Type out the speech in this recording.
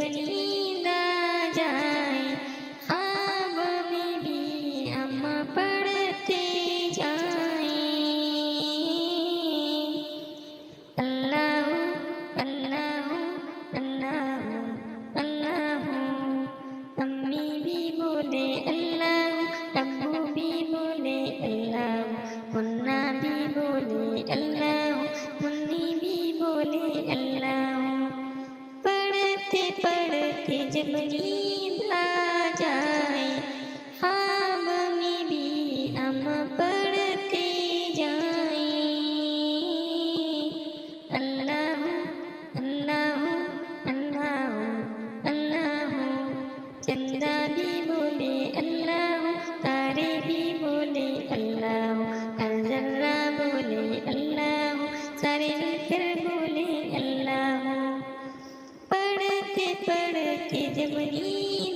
جب نیند آ جائے خواب میں بھی ہم پڑھتے جائیں اللہ اللہ اللہ اللہ امی بھی بولے اللہ ابو بھی بولے اللہ منا بھی بولے اللہ منی بھی بولے اللہ پڑھتے پڑھتے جب نیند آ جائے خواب میں بھی ہم پڑھتے جائیں اللہ اللہ اللہ اللہ چندہ بھی بولے اللہ تارے بھی بولے اللہ ہر ذرہ بولے اللہ سارے مل کر بولے اللہ پڑھتے پڑھتے جب نیند